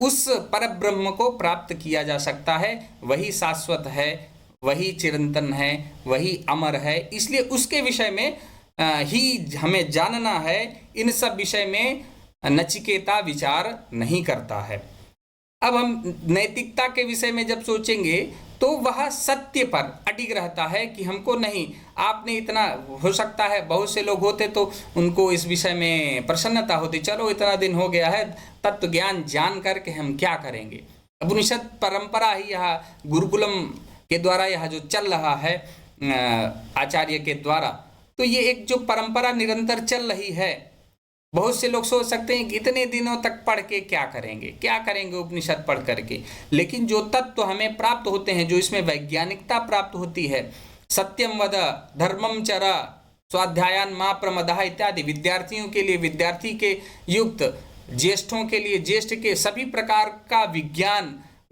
Speaker 2: उस परब्रह्म को प्राप्त किया जा सकता है। वही शाश्वत है, वही चिरंतन है, वही अमर है। इसलिए उसके विषय में ही हमें जानना है। इन सब विषय में नचिकेता विचार नहीं करता है। अब हम नैतिकता के विषय में जब सोचेंगे तो वह सत्य पर अडिग रहता है कि हमको नहीं, आपने इतना, हो सकता है बहुत से लोग होते तो उनको इस विषय में प्रसन्नता होती, चलो इतना दिन हो गया है, तत्व ज्ञान जान करके हम क्या करेंगे। उपनिषद परंपरा ही यह गुरुकुलम के द्वारा यह जो चल रहा है आचार्य के द्वारा, तो ये एक जो परंपरा निरंतर चल रही है। बहुत से लोग सोच सकते हैं कि इतने दिनों तक पढ़ के क्या करेंगे उपनिषद पढ़ करके। लेकिन जो तत्व हमें प्राप्त होते हैं, जो इसमें वैज्ञानिकता प्राप्त होती है, सत्यम वद धर्मम चर स्वाध्यायान मा प्रमदः इत्यादि, विद्यार्थियों के लिए विद्यार्थी के युक्त, ज्येष्ठों के लिए ज्येष्ठ के, सभी प्रकार का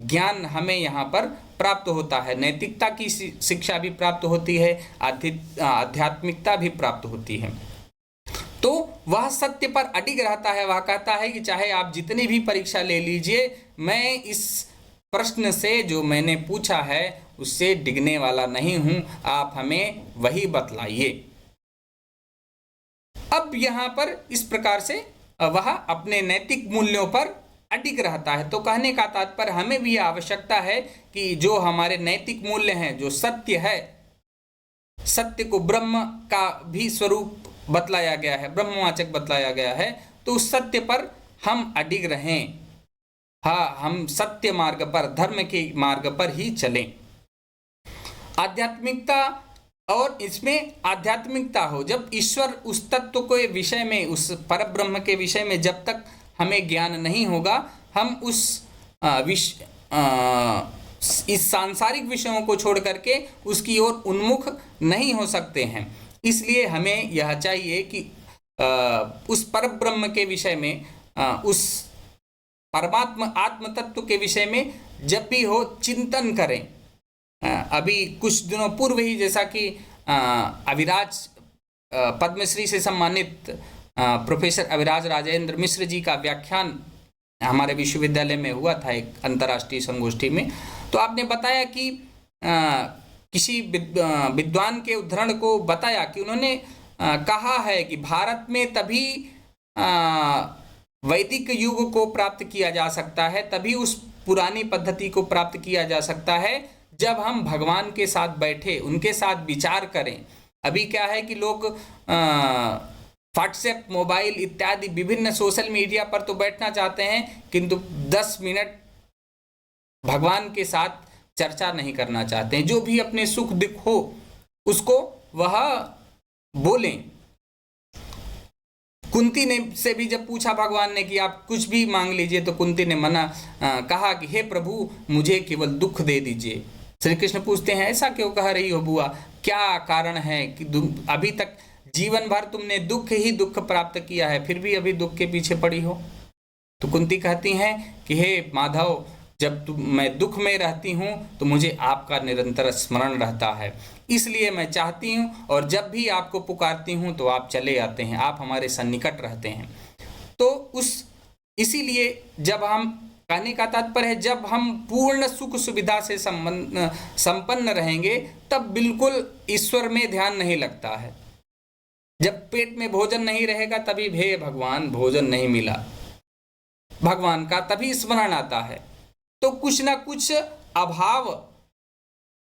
Speaker 2: ज्ञान हमें यहाँ पर प्राप्त होता है। नैतिकता की शिक्षा भी प्राप्त होती है, आध्यात्मिकता भी प्राप्त होती है। तो वह सत्य पर अडिग रहता है। वह कहता है कि चाहे आप जितनी भी परीक्षा ले लीजिए, मैं इस प्रश्न से जो मैंने पूछा है उससे डिगने वाला नहीं हूं, आप हमें वही बतलाइए। अब यहाँ पर इस प्रकार से वह अपने नैतिक मूल्यों पर अडिग रहता है। तो कहने का तात्पर्य हमें भी आवश्यकता है कि जो हमारे नैतिक मूल्य हैं, जो सत्य है, सत्य को ब्रह्म का भी स्वरूप बतलाया गया है, ब्रह्मवाचक बतलाया गया है, तो उस सत्य पर हम अडिग रहें। हाँ, हम सत्य मार्ग पर, धर्म के मार्ग पर ही चलें। आध्यात्मिकता, और इसमें आध्यात्मिकता हो जब ईश्वर उस तत्व के विषय में, उस परब्रह्म के विषय में जब तक हमें ज्ञान नहीं होगा, हम उस इस सांसारिक विषयों को छोड़ करके उसकी ओर उन्मुख नहीं हो सकते हैं। इसलिए हमें यह चाहिए कि उस परब्रह्म के विषय में, उस परमात्मा आत्म तत्व के विषय में जब भी हो चिंतन करें। अभी कुछ दिनों पूर्व ही जैसा कि अविराज पद्मश्री से सम्मानित प्रोफेसर अविराज राजेंद्र मिश्र जी का व्याख्यान हमारे विश्वविद्यालय में हुआ था एक अंतर्राष्ट्रीय संगोष्ठी में, तो आपने बताया कि किसी विद्वान के उद्धरण को बताया कि उन्होंने कहा है कि भारत में तभी वैदिक युग को प्राप्त किया जा सकता है, तभी उस पुरानी पद्धति को प्राप्त किया जा सकता है जब हम भगवान के साथ बैठे, उनके साथ विचार करें। अभी क्या है कि लोग व्हाट्सएप, मोबाइल इत्यादि विभिन्न सोशल मीडिया पर तो बैठना चाहते हैं, किंतु 10 मिनट भगवान के साथ चर्चा नहीं करना चाहते हैं। जो भी अपने सुख दुख हो उसको वह बोलें। कुंती ने से भी जब पूछा भगवान ने कि आप कुछ भी मांग लीजिए, तो कुंती ने कहा कि हे प्रभु मुझे केवल दुख दे दीजिए। श्री कृष्ण पूछते हैं ऐसा क्यों कह रही हो बुआ, क्या कारण है कि अभी तक जीवन भर तुमने दुख ही दुख प्राप्त किया है, फिर भी अभी दुख के पीछे पड़ी हो। तो कुंती कहती हैं कि हे माधव, जब मैं दुख में रहती हूँ तो मुझे आपका निरंतर स्मरण रहता है, इसलिए मैं चाहती हूँ और जब भी आपको पुकारती हूँ तो आप चले आते हैं, आप हमारे सन्निकट रहते हैं। तो इसीलिए जब हम, कहने का तात्पर्य है, जब हम पूर्ण सुख सुविधा से संपन्न रहेंगे तब बिल्कुल ईश्वर में ध्यान नहीं लगता है। जब पेट में भोजन नहीं रहेगा तभी हे भगवान भोजन नहीं मिला, भगवान का तभी स्मरण आता है। तो कुछ ना कुछ अभाव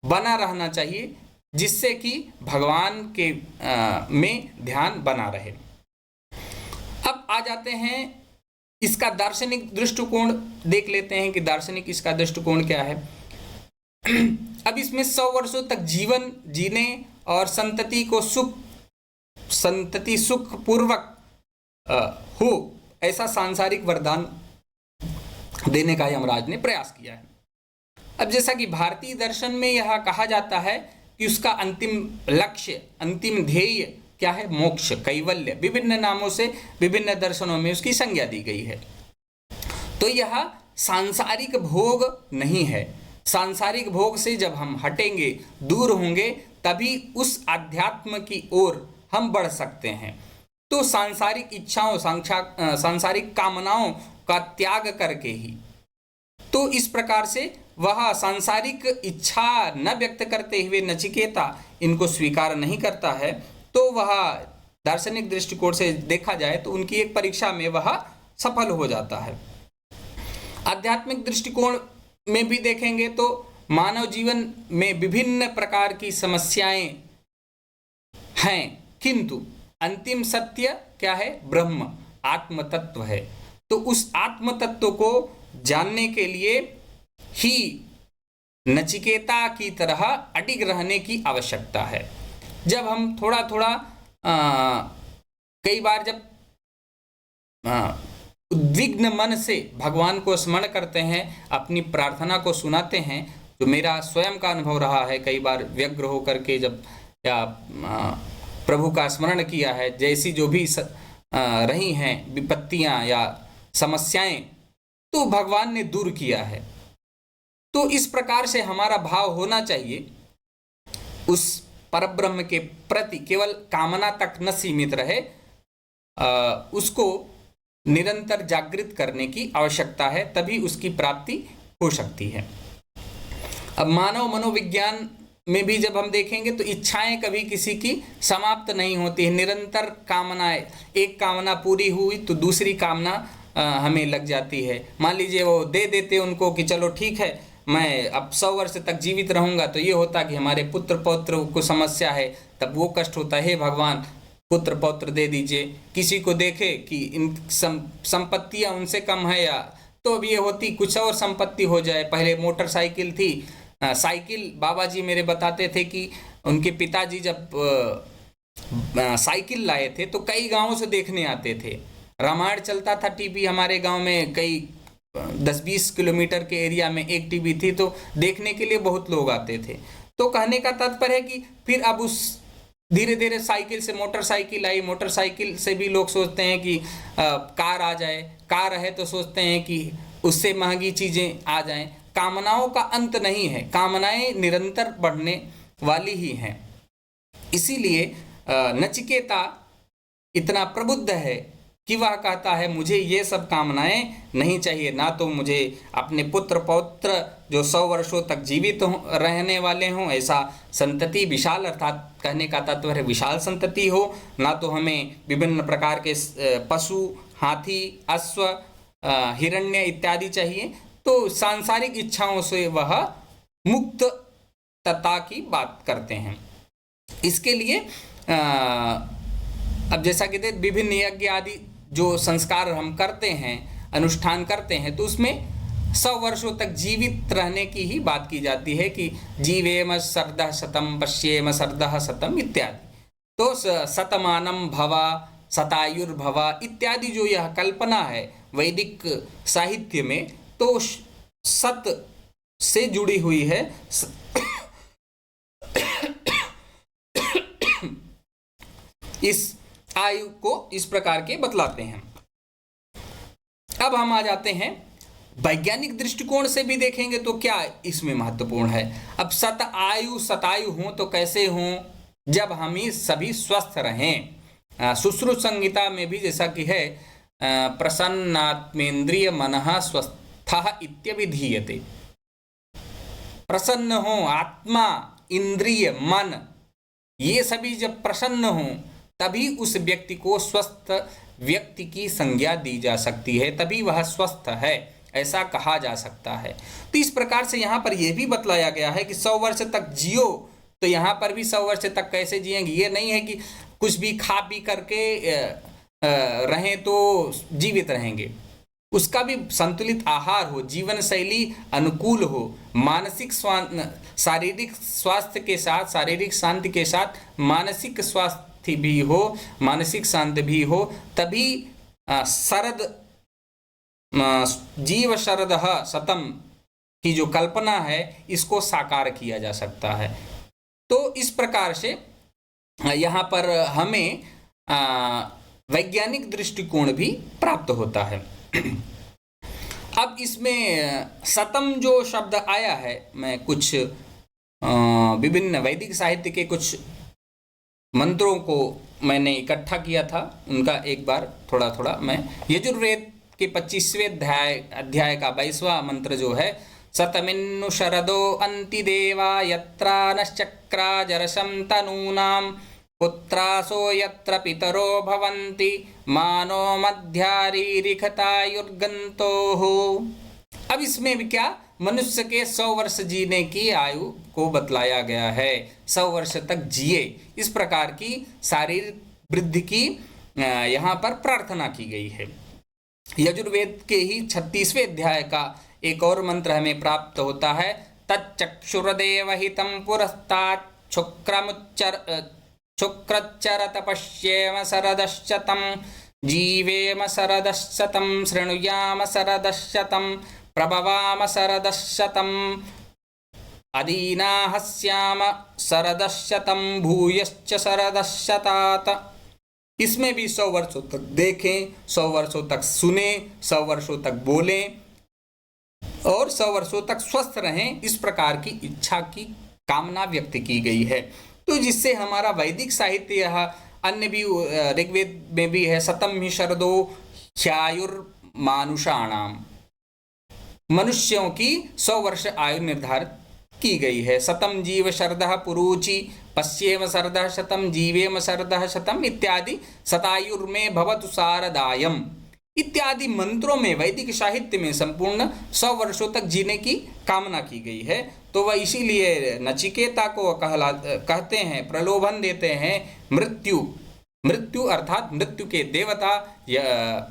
Speaker 2: बना रहना चाहिए जिससे कि भगवान के में ध्यान बना रहे। अब आ जाते हैं इसका दार्शनिक दृष्टिकोण, देख लेते हैं कि दार्शनिक इसका दृष्टिकोण क्या है। अब इसमें 100 वर्षों तक जीवन जीने और संतति सुख पूर्वक हो, ऐसा सांसारिक वरदान देने का यमराज ने प्रयास किया है। अब जैसा कि भारतीय दर्शन में यह कहा जाता है कि उसका अंतिम लक्ष्य, अंतिम ध्येय क्या है, मोक्ष, कैवल्य, विभिन्न नामों से विभिन्न दर्शनों में उसकी संज्ञा दी गई है। तो यह सांसारिक भोग नहीं है। सांसारिक भोग से जब हम हटेंगे, दूर होंगे, तभी उस अध्यात्म की ओर हम बढ़ सकते हैं। तो सांसारिक इच्छाओं, सांसारिक कामनाओं का त्याग करके ही, तो इस प्रकार से वह सांसारिक इच्छा न व्यक्त करते हुए नचिकेता इनको स्वीकार नहीं करता है। तो वह दार्शनिक दृष्टिकोण से देखा जाए तो उनकी एक परीक्षा में वह सफल हो जाता है। आध्यात्मिक दृष्टिकोण में भी देखेंगे तो मानव जीवन में विभिन्न प्रकार की समस्याएं हैं, किंतु अंतिम सत्य क्या है, ब्रह्म, आत्म तत्व है। तो उस आत्म तत्व को जानने के लिए ही नचिकेता की तरह अडिग रहने की आवश्यकता है। जब हम थोड़ा थोड़ा कई बार जब उद्विग्न मन से भगवान को स्मरण करते हैं, अपनी प्रार्थना को सुनाते हैं, जो मेरा स्वयं का अनुभव रहा है, कई बार व्यग्र होकर के जब या प्रभु का स्मरण किया है, जैसी जो भी रही हैं विपत्तियां या समस्याएं, तो भगवान ने दूर किया है। तो इस प्रकार से हमारा भाव होना चाहिए, उस परब्रह्म के प्रति केवल कामना तक न सीमित रहे, उसको निरंतर जागृत करने की आवश्यकता है, तभी उसकी प्राप्ति हो सकती है। अब मानव मनोविज्ञान में भी जब हम देखेंगे तो इच्छाएं कभी किसी की समाप्त नहीं होती है, निरंतर कामनाएं, एक कामना पूरी हुई तो दूसरी कामना हमें लग जाती है। मान लीजिए वो दे देते उनको कि चलो ठीक है मैं अब 100 वर्ष तक जीवित रहूंगा, तो ये होता कि हमारे पुत्र पौत्र को समस्या है, तब वो कष्ट होता है, हे भगवान पुत्र पौत्र दे दीजिए। किसी को देखे कि इन संपत्तियां उनसे कम है, या तो अब ये होती कुछ और संपत्ति हो जाए। पहले मोटरसाइकिल थी, साइकिल, बाबा जी मेरे बताते थे कि उनके पिताजी जब साइकिल लाए थे तो कई गांवों से देखने आते थे। रामायण चलता था टीवी हमारे गांव में, कई 10-20 किलोमीटर के एरिया में एक टीवी थी, तो देखने के लिए बहुत लोग आते थे। तो कहने का तात्पर्य है कि फिर अब उस धीरे धीरे साइकिल से मोटरसाइकिल आई, मोटरसाइकिल से भी लोग सोचते हैं कि कार आ जाए, कार है तो सोचते हैं कि उससे महंगी चीज़ें आ जाएं। कामनाओं का अंत नहीं है, कामनाएं निरंतर बढ़ने वाली ही हैं। इसीलिए नचिकेता इतना प्रबुद्ध है कि वह कहता है मुझे ये सब कामनाएं नहीं चाहिए, ना तो मुझे अपने पुत्र पौत्र जो 100 वर्षों तक जीवित रहने वाले हों, ऐसा संतति विशाल, अर्थात कहने का तात्पर्य विशाल संतति हो, ना तो हमें विभिन्न प्रकार के पशु, हाथी, अश्व, हिरण्य इत्यादि चाहिए। तो सांसारिक इच्छाओं से वह मुक्तता की बात करते हैं। इसके लिए अब जैसा कि विभिन्न यज्ञ आदि जो संस्कार हम करते हैं, अनुष्ठान करते हैं, तो उसमें 100 वर्षों तक जीवित रहने की ही बात की जाती है कि जीवेम शरदः शतम पश्येम शरदः शतम इत्यादि। तो शतमानं भव, शतायुर्भव इत्यादि जो यह कल्पना है वैदिक साहित्य में, तो सत से जुड़ी हुई है। इस आयु को इस प्रकार के बतलाते हैं। अब हम आ जाते हैं वैज्ञानिक दृष्टिकोण से भी देखेंगे तो क्या इसमें महत्वपूर्ण है। अब शतायु हों तो कैसे हों, जब हम ही सभी स्वस्थ रहें। सुश्रुत संहिता में भी जैसा कि है प्रसन्नात्मेन्द्रिय मनः स्वस्थः इत्यभिधीयते। प्रसन्न हो आत्मा, इंद्रिय, मन, ये सभी जब प्रसन्न हों तभी उस व्यक्ति को स्वस्थ व्यक्ति की संज्ञा दी जा सकती है, तभी वह स्वस्थ है, ऐसा कहा जा सकता है। तो इस प्रकार से यहाँ पर यह भी बतलाया गया है कि 100 वर्ष तक जियो, तो यहाँ पर भी 100 वर्ष तक कैसे जिएंगे। ये नहीं है कि कुछ भी खा पी करके रहें तो जीवित रहेंगे। उसका भी संतुलित आहार हो, जीवन शैली अनुकूल हो, मानसिक शारीरिक स्वास्थ्य के साथ, शारीरिक शांति के साथ मानसिक स्वास्थ्य भी हो, मानसिक शांति भी हो, तभी शरद जीव शरदः शतम की जो कल्पना है इसको साकार किया जा सकता है। तो इस प्रकार से यहाँ पर हमें वैज्ञानिक दृष्टिकोण भी प्राप्त होता है। अब इसमें शतम जो शब्द आया है, मैं कुछ विभिन्न वैदिक साहित्य के कुछ मंत्रों को मैंने इकट्ठा किया था, उनका एक बार थोड़ा थोड़ा मैं यजुर्वेद के 25वें अध्याय का 22वां मंत्र जो है, शतमिन्नु शरदो अन्ति देवा यत्रा नश्चक्रा जरसं तनूनां पुत्रासो यत्र पितरो भवन्ति मानो मध्यारीरिखतायुर्गन्तोः। अब इसमें भी क्या, मनुष्य के 100 वर्ष जीने की आयु को बतलाया गया है, 100 वर्ष तक जिए, इस प्रकार की शारीरिक वृद्धि की यहाँ पर प्रार्थना की गई है। यजुर्वेद के ही 36वें अध्याय का एक और मंत्र हमें प्राप्त होता है, तच्चक्षुर्देवहितं पुरस्तात् शुक्रच्चरत पश्येम शरदश्शतं जीवेम शरदश्शतं शृणुयाम शरदश्शतं प्रभवाम शरदश्शतं अदीनाहस्याम शरदश्शतं भूयश्च शरदश्शतात्। इसमें भी 100 वर्षों तक देखें, 100 वर्षों तक सुने, 100 वर्षों तक बोलें और 100 वर्षों तक स्वस्थ रहें, इस प्रकार की इच्छा की कामना व्यक्त की गई है। तो जिससे हमारा वैदिक साहित्य यह अन्य भी ऋग्वेद में भी है, शतम ही शरदो ह्यायुर्मानुषाणाम, मनुष्यों की 100 वर्ष आयु निर्धारित की गई है। शतम जीव शरदः पुरुचि पश्येम शरदः शतम जीवेम शरदः शतम इत्यादि, शतायुर्मे भवतु शारदायम इत्यादि मंत्रों में, वैदिक साहित्य में संपूर्ण 100 वर्षों तक जीने की कामना की गई है। तो वह इसीलिए नचिकेता को कहते हैं, प्रलोभन देते हैं मृत्यु अर्थात मृत्यु के देवता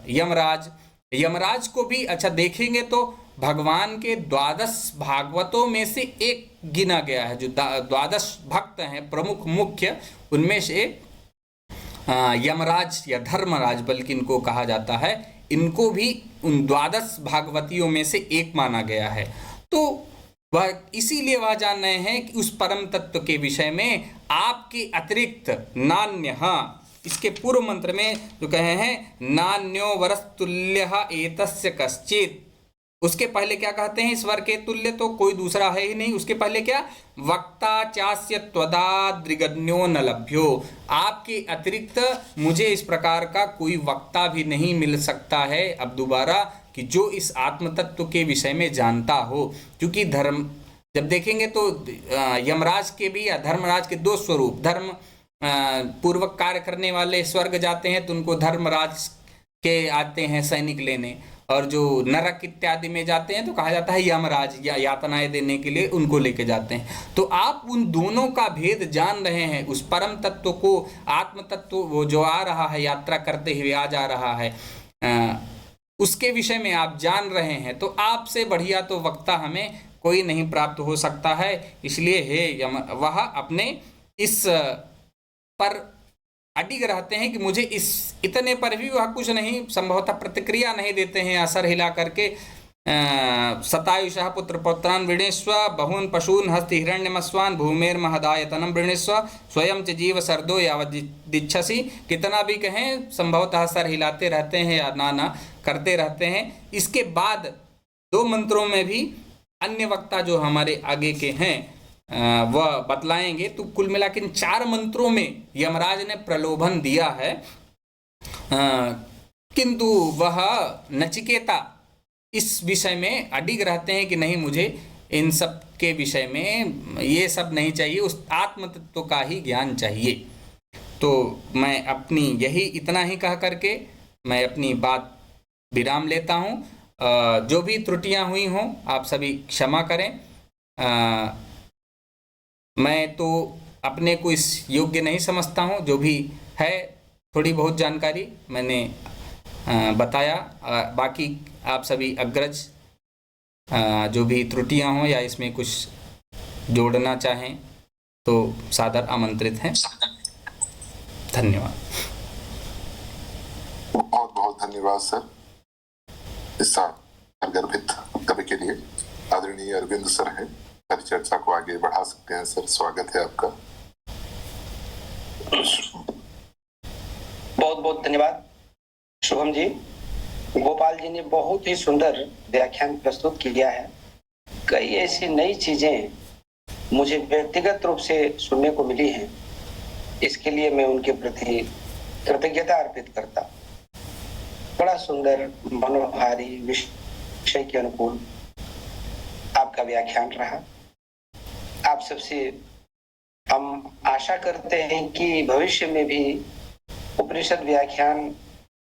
Speaker 2: यमराज। यमराज को भी अच्छा देखेंगे तो भगवान के 12 भागवतों में से एक गिना गया है, जो 12 भक्त हैं प्रमुख मुख्य, उनमें से यमराज या धर्मराज बल्कि इनको कहा जाता है, इनको भी उन 12 भागवतियों में से एक माना गया है। तो वह इसीलिए वह जान रहे हैं कि उस परम तत्व के विषय में आपके अतिरिक्त नान्य, इसके पूर्व मंत्र में जो कहे हैं नान्यो वरस्तुल्य एतस्य कश्चित्, उसके पहले क्या कहते हैं, ईश्वर के तुल्य तो कोई दूसरा है ही नहीं। उसके पहले क्या, वक्ता चास्य त्वदाद्रिगण्यो न लभ्यो, आपके अतिरिक्त मुझे इस प्रकार का कोई वक्ता भी नहीं मिल सकता है अब दोबारा कि जो इस आत्म तत्व के विषय में जानता हो। क्योंकि धर्म जब देखेंगे तो यमराज के भी या धर्मराज के 2 स्वरूप, धर्म पूर्वक कार्य करने वाले स्वर्ग जाते हैं तो उनको धर्मराज के आते हैं सैनिक लेने, और जो नरक इत्यादि में जाते हैं तो कहा जाता है यमराज या यातनाएं देने के लिए उनको लेके जाते हैं। तो आप उन दोनों का भेद जान रहे हैं, उस परम तत्व को, आत्म तत्व वो जो आ रहा है यात्रा करते हुए आ जा रहा है, उसके विषय में आप जान रहे हैं, तो आपसे बढ़िया तो वक्ता हमें कोई नहीं प्राप्त हो सकता है। इसलिए हे यम, वह अपने इस पर अडिग रहते हैं कि मुझे इस इतने पर भी वह कुछ नहीं, संभवतः प्रतिक्रिया नहीं देते हैं, असर हिला करके सतायुषः पुत्र पौत्रान् वृणीष्व बहून् पशून् हस्ति हिरण्यमस्वान् भूमेर महदायतनम वृणीष्व स्वयं च जीव सर्दो यावदिच्छसि, कितना भी कहें संभवतः सर हिलाते रहते हैं या नाना करते रहते हैं। इसके बाद 2 मंत्रों में भी अन्य वक्ता जो हमारे आगे के हैं वह बतलाएंगे। तो कुल मिला के 4 मंत्रों में यमराज ने प्रलोभन दिया है, किंतु वह नचिकेता इस विषय में अडिग रहते हैं कि नहीं, मुझे इन सब के विषय में ये सब नहीं चाहिए, उस आत्म तत्व का ही ज्ञान चाहिए। तो मैं अपनी यही इतना ही कह करके मैं अपनी बात विराम लेता हूँ। जो भी त्रुटियाँ हुई हों आप सभी क्षमा करें। मैं तो अपने को इस योग्य नहीं समझता हूँ, जो भी है थोड़ी बहुत जानकारी मैंने बताया। बाकी आप सभी अग्रज जो भी त्रुटियां हों या इसमें कुछ जोड़ना चाहें तो सादर आमंत्रित हैं। धन्यवाद।
Speaker 1: बहुत बहुत धन्यवाद सर, इस गर्भित वक्तव्य के लिए। आदरणीय अरविंद सर है, चर्चा को आगे बढ़ा सकते हैं सर, स्वागत है आपका।
Speaker 3: बहुत बहुत धन्यवाद शुभम जी। गोपाल जी ने बहुत ही सुंदर व्याख्यान प्रस्तुत किया है। कई ऐसी नई चीजें मुझे व्यक्तिगत रूप से सुनने को मिली हैं, इसके लिए मैं उनके प्रति कृतज्ञता अर्पित करता। बड़ा सुंदर, मनोहारी, विषय के अनुकूल आपका व्याख्यान रहा। आप सबसे हम आशा करते हैं कि भविष्य में भी उपनिषद व्याख्यान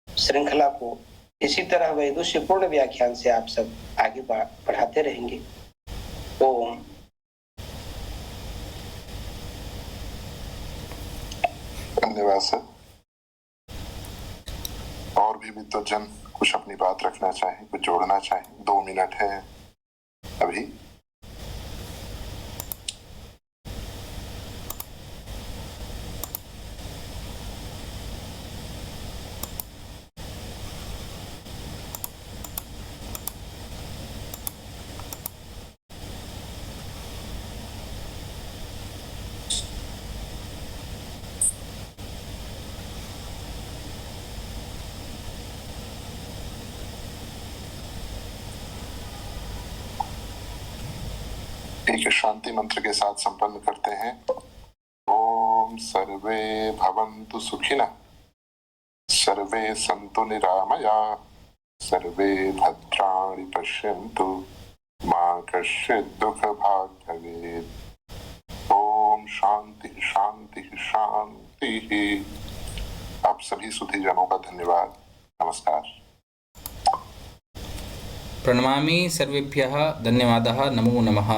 Speaker 3: श्रृंखला को इसी तरह वैदुष्यपूर्ण व्याख्यान से आप सब आगे बढ़ाते रहेंगे। ओम।
Speaker 1: धन्यवाद सर। और भी विद्वजन कुछ अपनी बात रखना चाहें, कुछ जोड़ना चाहें, 2 मिनट है अभी। एक शांति मंत्र के साथ संपन्न करते हैं। ओम सर्वे भवन्तु सुखिनः, सर्वे सन्तु निरामया, सर्वे भद्राणि पश्यन्तु, मा कश्चित् दुःखभाग् भवेत्। ओम शांति शांति शांति। आप सभी सुधी जनों का धन्यवाद। नमस्कार।
Speaker 2: प्रणमामि सर्वेभ्यः। धन्यवादः। नमो नमः।